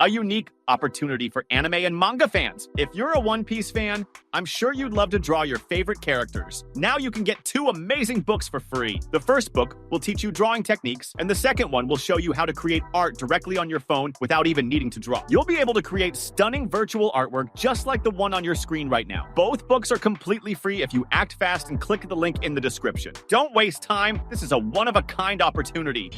a unique opportunity for anime and manga fans. If you're a One Piece fan, I'm sure you'd love to draw your favorite characters. Now you can get 2 amazing books for free. The first book will teach you drawing techniques, and the second one will show you how to create art directly on your phone without even needing to draw. You'll be able to create stunning virtual artwork just like the one on your screen right now. Both books are completely free if you act fast and click the link in the description. Don't waste time. This is a one-of-a-kind opportunity.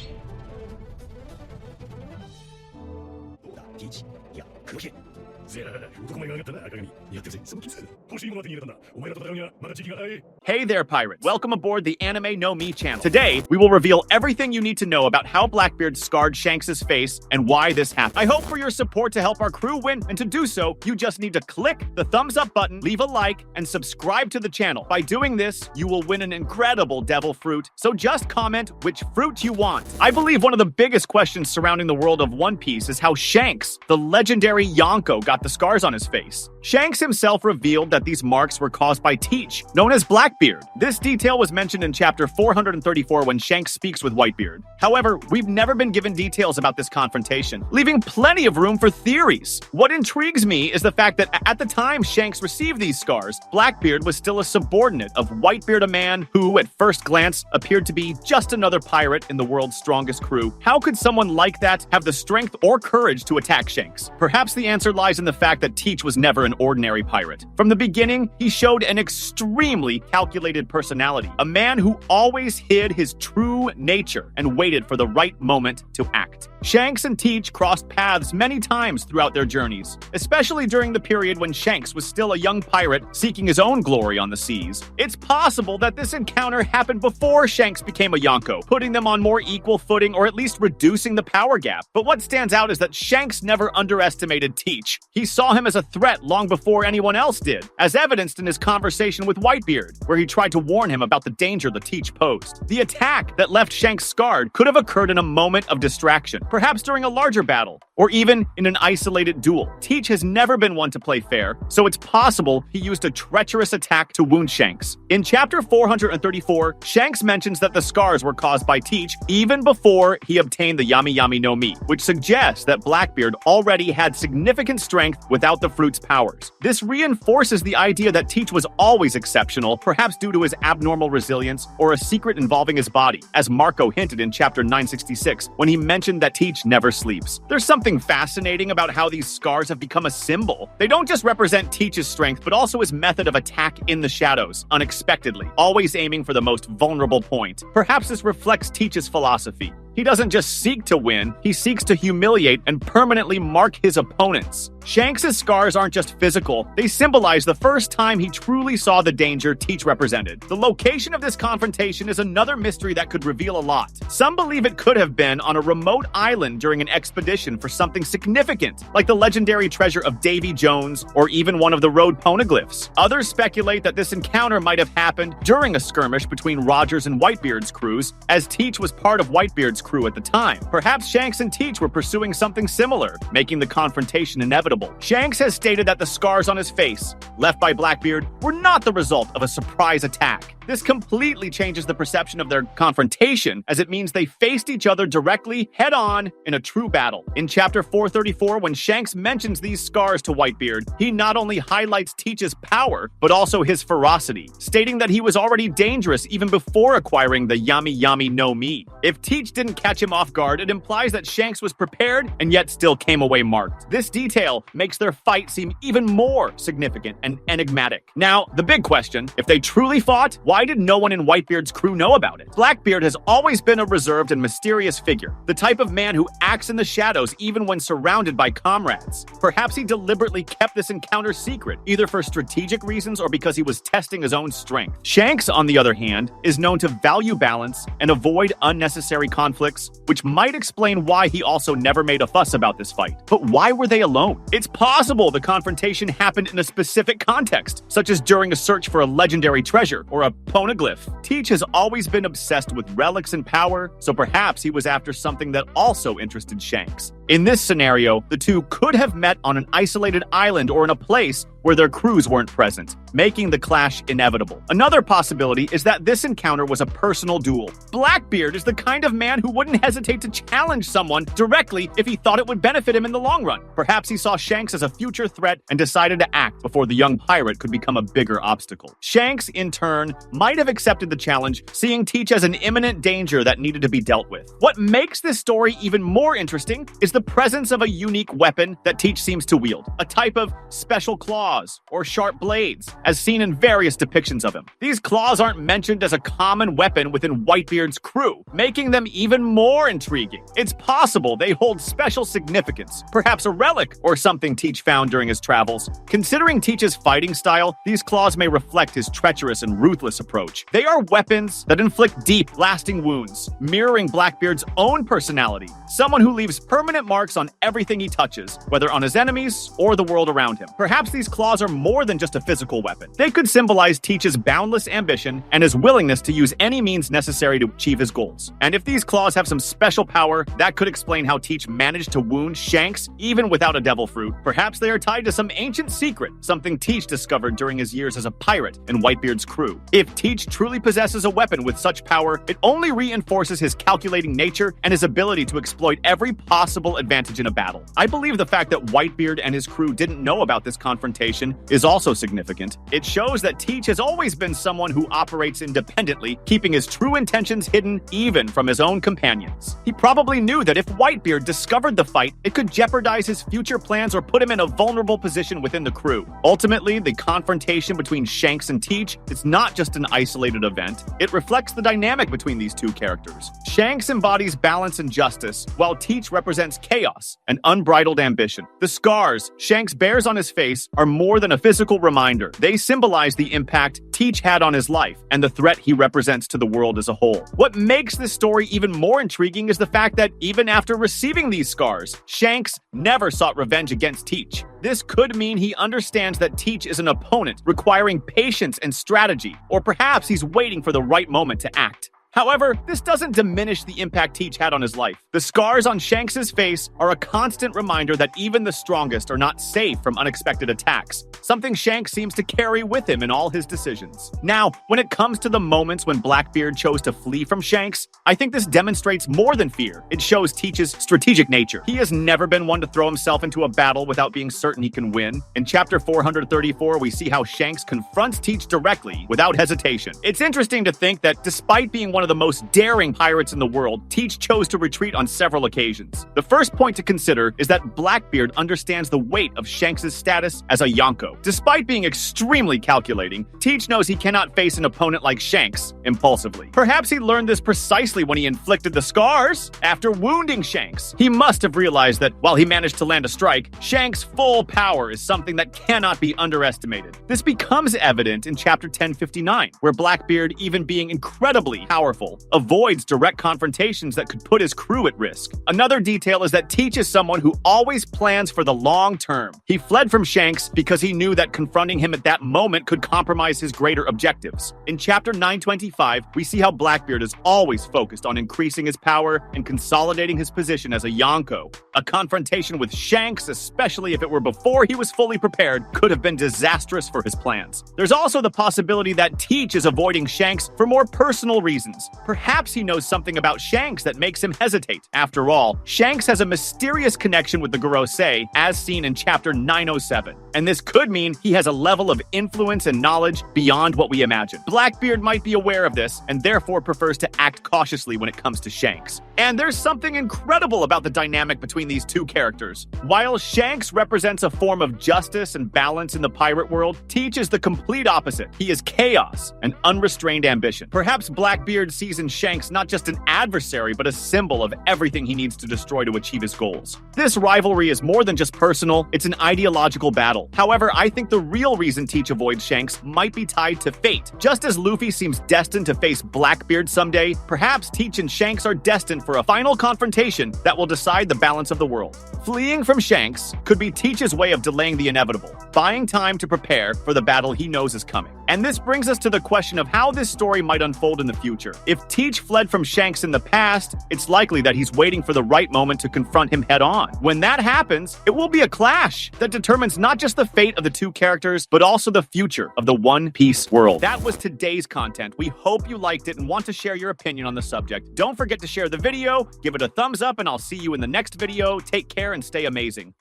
せや、男前が上がったな、赤髪。やってるぜ、そのキス。欲しいものは手に入れたんだ。お前らと戦うにはまだ時期が早い。Hey there, pirates. Welcome aboard the Anime No Me channel. Today, we will reveal everything you need to know about how Blackbeard scarred Shanks' face and why this happened. I hope for your support to help our crew win, and to do so, you just need to click the thumbs up button, leave a like, and subscribe to the channel. By doing this, you will win an incredible devil fruit, so just comment which fruit you want. I believe one of the biggest questions surrounding the world of One Piece is how Shanks, the legendary Yonko, got the scars on his face. Shanks himself revealed that these marks were caused by Teach, known as Blackbeard. This detail was mentioned in chapter 434 when Shanks speaks with Whitebeard. However, we've never been given details about this confrontation, leaving plenty of room for theories. What intrigues me is the fact that at the time Shanks received these scars, Blackbeard was still a subordinate of Whitebeard, a man who, at first glance, appeared to be just another pirate in the world's strongest crew. How could someone like that have the strength or courage to attack Shanks? Perhaps the answer lies in the fact that Teach was never an ordinary pirate. From the beginning, he showed an extremely calculated personality, a man who always hid his true nature and waited for the right moment to act. Shanks and Teach crossed paths many times throughout their journeys, especially during the period when Shanks was still a young pirate seeking his own glory on the seas. It's possible that this encounter happened before Shanks became a Yonko, putting them on more equal footing or at least reducing the power gap. But what stands out is that Shanks never underestimated Teach. He saw him as a threat long before anyone else did, as evidenced in his conversation with Whitebeard, where he tried to warn him about the danger the Teach posed. The attack that left Shanks scarred could have occurred in a moment of distraction, perhaps during a larger battle, or even in an isolated duel. Teach has never been one to play fair, so it's possible he used a treacherous attack to wound Shanks. In chapter 434, Shanks mentions that the scars were caused by Teach even before he obtained the Yami Yami no Mi, which suggests that Blackbeard already had significant strength without the fruit's powers. This reinforces the idea that Teach was always exceptional, perhaps due to his abnormal resilience or a secret involving his body, as Marco hinted in chapter 966 when he mentioned that Teach never sleeps. There's something fascinating about how these scars have become a symbol. They don't just represent Teach's strength, but also his method of attack in the shadows, unexpectedly, always aiming for the most vulnerable point. Perhaps this reflects Teach's philosophy. He doesn't just seek to win, he seeks to humiliate and permanently mark his opponents. Shanks' scars aren't just physical, they symbolize the first time he truly saw the danger Teach represented. The location of this confrontation is another mystery that could reveal a lot. Some believe it could have been on a remote island during an expedition for something significant, like the legendary treasure of Davy Jones or even one of the road poneglyphs. Others speculate that this encounter might have happened during a skirmish between Rogers and Whitebeard's crews, as Teach was part of Whitebeard's crew at the time. Perhaps Shanks and Teach were pursuing something similar, making the confrontation inevitable. Shanks has stated that the scars on his face, left by Blackbeard, were not the result of a surprise attack. This completely changes the perception of their confrontation, as it means they faced each other directly, head-on, in a true battle. In chapter 434, when Shanks mentions these scars to Whitebeard, he not only highlights Teach's power, but also his ferocity, stating that he was already dangerous even before acquiring the Yami Yami no Mi. If Teach didn't catch him off guard, it implies that Shanks was prepared and yet still came away marked. This detail makes their fight seem even more significant and enigmatic. Now, the big question, if they truly fought, why did no one in Whitebeard's crew know about it? Blackbeard has always been a reserved and mysterious figure, the type of man who acts in the shadows even when surrounded by comrades. Perhaps he deliberately kept this encounter secret, either for strategic reasons or because he was testing his own strength. Shanks, on the other hand, is known to value balance and avoid unnecessary conflicts, which might explain why he also never made a fuss about this fight. But why were they alone? It's possible the confrontation happened in a specific context, such as during a search for a legendary treasure or a poneglyph. Teach has always been obsessed with relics and power, so perhaps he was after something that also interested Shanks. In this scenario, the two could have met on an isolated island or in a place where their crews weren't present, making the clash inevitable. Another possibility is that this encounter was a personal duel. Blackbeard is the kind of man who wouldn't hesitate to challenge someone directly if he thought it would benefit him in the long run. Perhaps he saw Shanks as a future threat and decided to act before the young pirate could become a bigger obstacle. Shanks, in turn, might have accepted the challenge, seeing Teach as an imminent danger that needed to be dealt with. What makes this story even more interesting is the presence of a unique weapon that Teach seems to wield, a type of special claw or sharp blades, as seen in various depictions of him. These claws aren't mentioned as a common weapon within Whitebeard's crew, making them even more intriguing. It's possible they hold special significance, perhaps a relic or something Teach found during his travels. Considering Teach's fighting style, these claws may reflect his treacherous and ruthless approach. They are weapons that inflict deep, lasting wounds, mirroring Blackbeard's own personality, someone who leaves permanent marks on everything he touches, whether on his enemies or the world around him. Perhaps these claws are more than just a physical weapon. They could symbolize Teach's boundless ambition and his willingness to use any means necessary to achieve his goals. And if these claws have some special power, that could explain how Teach managed to wound Shanks even without a devil fruit. Perhaps they are tied to some ancient secret, something Teach discovered during his years as a pirate in Whitebeard's crew. If Teach truly possesses a weapon with such power, it only reinforces his calculating nature and his ability to exploit every possible advantage in a battle. I believe the fact that Whitebeard and his crew didn't know about this confrontation is also significant. It shows that Teach has always been someone who operates independently, keeping his true intentions hidden even from his own companions. He probably knew that if Whitebeard discovered the fight, it could jeopardize his future plans or put him in a vulnerable position within the crew. Ultimately, the confrontation between Shanks and Teach is not just an isolated event. It reflects the dynamic between these two characters. Shanks embodies balance and justice, while Teach represents chaos and unbridled ambition. The scars Shanks bears on his face are more than a physical reminder. They symbolize the impact Teach had on his life and the threat he represents to the world as a whole. What makes this story even more intriguing is the fact that even after receiving these scars, Shanks never sought revenge against Teach. This could mean he understands that Teach is an opponent requiring patience and strategy, or perhaps he's waiting for the right moment to act. However, this doesn't diminish the impact Teach had on his life. The scars on Shanks' face are a constant reminder that even the strongest are not safe from unexpected attacks, something Shanks seems to carry with him in all his decisions. Now, when it comes to the moments when Blackbeard chose to flee from Shanks, I think this demonstrates more than fear. It shows Teach's strategic nature. He has never been one to throw himself into a battle without being certain he can win. In chapter 434, we see how Shanks confronts Teach directly, without hesitation. It's interesting to think that despite being one of the most daring pirates in the world, Teach chose to retreat on several occasions. The first point to consider is that Blackbeard understands the weight of Shanks' status as a Yonko. Despite being extremely calculating, Teach knows he cannot face an opponent like Shanks impulsively. Perhaps he learned this precisely when he inflicted the scars after wounding Shanks. He must have realized that while he managed to land a strike, Shanks' full power is something that cannot be underestimated. This becomes evident in chapter 1059, where Blackbeard, even being incredibly powerful, avoids direct confrontations that could put his crew at risk. Another detail is that Teach is someone who always plans for the long term. He fled from Shanks because he knew that confronting him at that moment could compromise his greater objectives. In chapter 925, we see how Blackbeard is always focused on increasing his power and consolidating his position as a Yonko. A confrontation with Shanks, especially if it were before he was fully prepared, could have been disastrous for his plans. There's also the possibility that Teach is avoiding Shanks for more personal reasons. Perhaps he knows something about Shanks that makes him hesitate. After all, Shanks has a mysterious connection with the Gorosei, as seen in chapter 907. And this could mean he has a level of influence and knowledge beyond what we imagine. Blackbeard might be aware of this, and therefore prefers to act cautiously when it comes to Shanks. And there's something incredible about the dynamic between these two characters. While Shanks represents a form of justice and balance in the pirate world, Teach is the complete opposite. He is chaos and unrestrained ambition. Perhaps Blackbeard sees in Shanks not just an adversary, but a symbol of everything he needs to destroy to achieve his goals. This rivalry is more than just personal, it's an ideological battle. However, I think the real reason Teach avoids Shanks might be tied to fate. Just as Luffy seems destined to face Blackbeard someday, perhaps Teach and Shanks are destined for a final confrontation that will decide the balance of the world. Fleeing from Shanks could be Teach's way of delaying the inevitable, buying time to prepare for the battle he knows is coming. And this brings us to the question of how this story might unfold in the future. If Teach fled from Shanks in the past, it's likely that he's waiting for the right moment to confront him head-on. When that happens, it will be a clash that determines not just the fate of the two characters, but also the future of the One Piece world. That was today's content. We hope you liked it and want to share your opinion on the subject. Don't forget to share the video, give it a thumbs up, and I'll see you in the next video. Take care and stay amazing.